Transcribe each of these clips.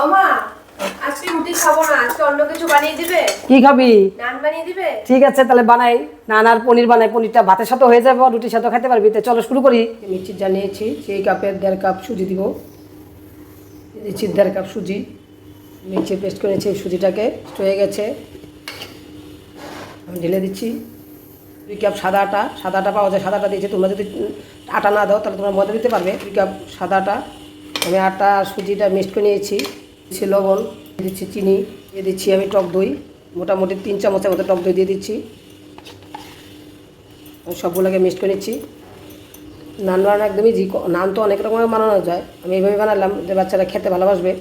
ওমা, আজকে রুটি খাবো না, আজকে অন্য কিছু বানিয়ে দিবে। কি খাবি? নান বানিয়ে দিবে। ঠিক আছে তাহলে বানাই। নান আর পনির বানাই, পনিরটা ভাতের সাথে হয়ে যাবে, রুটির সাথে খেতে পারবি। তো চলো শুরু করি। মিষ্টি যা নিয়েছি সেই কাপের 1.5 কাপ সুজি দিব। দিচ্ছি 1.5 কাপ সুজি। মিক্সি পেস্ট করে নিয়েছি সুজিটাকে, হয়ে গেছে। আমি ঢেলে দিচ্ছি 2 কাপ সাদা আটা। সাদা আটা পাওয়া যায়, সাদা আটা দিয়েছি। তোমরা যদি আটা না দাও তাহলে তোমরা ময়দা দিতে পারবে। 2 কাপ সাদা আটা। আমি আটা আর সুজিটা মিক্সড করে নিয়েছি। দিচ্ছি লবণ, দিচ্ছি চিনি, দিয়ে দিচ্ছি আমি টক দই, মোটামুটি 3 চামচের মতো টক দই দিয়ে দিচ্ছি। সবগুলোকে মিক্সড করে নিচ্ছি। নান বানানো একদমই নান তো অনেক রকমের বানানো যায়, আমি এইভাবে বানালাম যে বাচ্চারা খেতে ভালোবাসবে।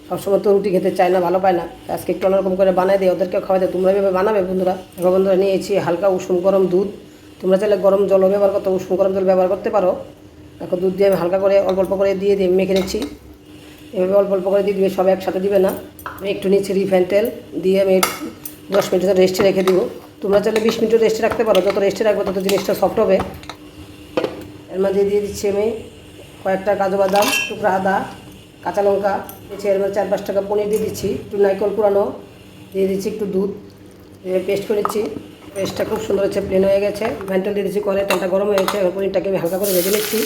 সবসময় তো রুটি খেতে চায় না, ভালো পায় না। আজকে একটু অন্যরকম করে বানাই দিই, ওদেরকেও খাওয়াই দেয়। তোমরা এভাবে বানাবে বন্ধুরা। এবার বন্ধুরা নিয়েছি হালকা উষুম গরম দুধ। তোমরা চাইলে গরম জলও ব্যবহার করতে, উষুম গরম জল ব্যবহার করতে পারো। এখন দুধ দিয়ে আমি হালকা করে অল্প অল্প করে দিয়ে মেখে নিচ্ছি। এভাবে অল্প অল্প করে দিয়ে দিবে, সব একসাথে দিবে না। আমি একটু নিচ্ছি রিফাইন তেল, দিয়ে আমি 10 মিনিটের রেস্টে রেখে দিব। তোমরা চাইলে 20 মিনিটও রেস্টে রাখতে পারো। যত রেস্টে রাখবে তত জিনিসটা সফট হবে। এর মধ্যে দিয়ে দিচ্ছি আমি কয়েকটা কাজু বাদাম, টুকরা আদা, কাঁচা লঙ্কা দিচ্ছি। এর মধ্যে 4-5 টাকা পনির দিয়ে দিচ্ছি, একটু নারকেল কুড়ানো দিয়ে দিচ্ছি, একটু দুধ দিয়ে পেস্ট করেছি। পেস্টটা খুব সুন্দর হচ্ছে, প্লেন হয়ে গেছে। ভ্যান্টেল দিয়ে দিচ্ছি, করে তেলটা গরম হয়ে গেছে। এবার পনিরটাকে আমি হালকা করে ভেজে নিচ্ছি।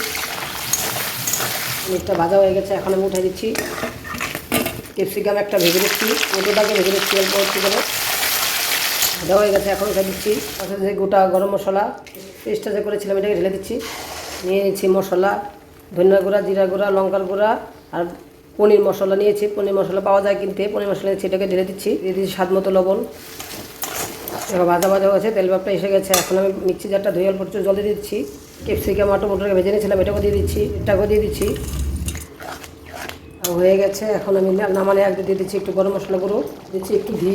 পনিরটা ভাজা হয়ে গেছে, এখন আমি উঠে দিচ্ছি। ক্যাপসিকাম একটা ভেজে নিচ্ছি, ওটাকে ভেজে নিচ্ছি অল্প একটু করে। ভাজা হয়ে গেছে, এখন উঠে দিচ্ছি। তারপরে যে গোটা গরম মশলা পেস্টটা যে করেছিলাম এটাকে ঢেলে দিচ্ছি। নিয়ে নিচ্ছি মশলা, ধনিয়া গুঁড়া, জিরা গুঁড়া, লঙ্কার গুঁড়া আর পনির মশলা নিয়েছি। পনির মশলা পাওয়া যায় কিনতে, পনির মশলা নিয়েছি, এটাকে ঢেলে দিচ্ছি। দিয়ে দিচ্ছি স্বাদ মতো লবণ। এবার ভাজা ভাজা হয়েছে, তেল ভাবটা এসে গেছে। এখন আমি মিক্সি জারটা ধুয়ে অল্প একটু জল দিয়ে দিচ্ছি। ক্যাপসিকাম আর টমেটোকে ভেজে নিয়েছিলাম, এটাকে দিয়ে দিচ্ছি, এটাকেও দিয়ে দিচ্ছি। হয়ে গেছে, এখন আমি নামানে আগে দিয়ে দিচ্ছি একটু গরম মশলা গুঁড়ো, দিচ্ছি একটু ঘি,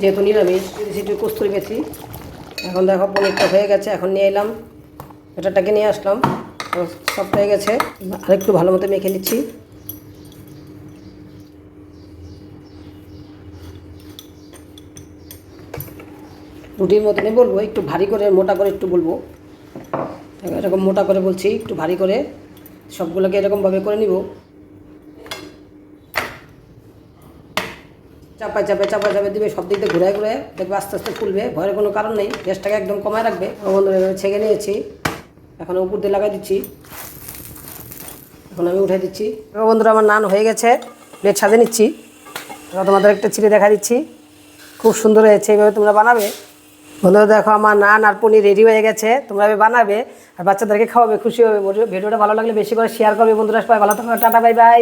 যেহেতু নিরামিষ দিয়ে দিচ্ছি একটু কস্তুরি মেথি। এখন দেখো পনিরটা হয়ে গেছে, এখন নিয়ে এলাম, এটাকে নিয়ে আসলাম। সব হয়ে গেছে, আরেকটু ভালো মতো মেখে নিচ্ছি। রুটির মতনই বলবো, একটু ভারী করে মোটা করে একটু বলবো। এরকম মোটা করে বলছি, একটু ভারী করে সবগুলোকে এরকমভাবে করে নিব। চাপায় চাপায় চাপায় চাপায় দিবে, সব দিক দিয়ে ঘুরায় ঘুরে দেখবে আস্তে আস্তে ফুলবে। ভয়ের কোনো কারণ নেই, গ্যাসটাকে একদম কমায় রাখবে। বন্ধুরা এভাবে ছেঁকে নিয়েছি, এখন উপর দিয়ে লাগাই দিচ্ছি। এখন আমি উঠে দিচ্ছি। বন্ধুরা আমার নান হয়ে গেছে, প্লেট সাজিয়ে নিচ্ছি। এবার তোমাদের একটা ছিঁড়ে দেখা দিচ্ছি, খুব সুন্দর হয়েছে। এইভাবে তোমরা বানাবে বন্ধুরা। দেখো আমার নান আর পনির রেডি হয়ে গেছে, তোমরা বানাবে আর বাচ্চাদেরকে খাওয়াবে, খুশি হবে। ভিডিওটা ভালো লাগলে বেশি করে শেয়ার করবে বন্ধুরা। সবাই ভালো থাকবে, টাটা বাই বাই।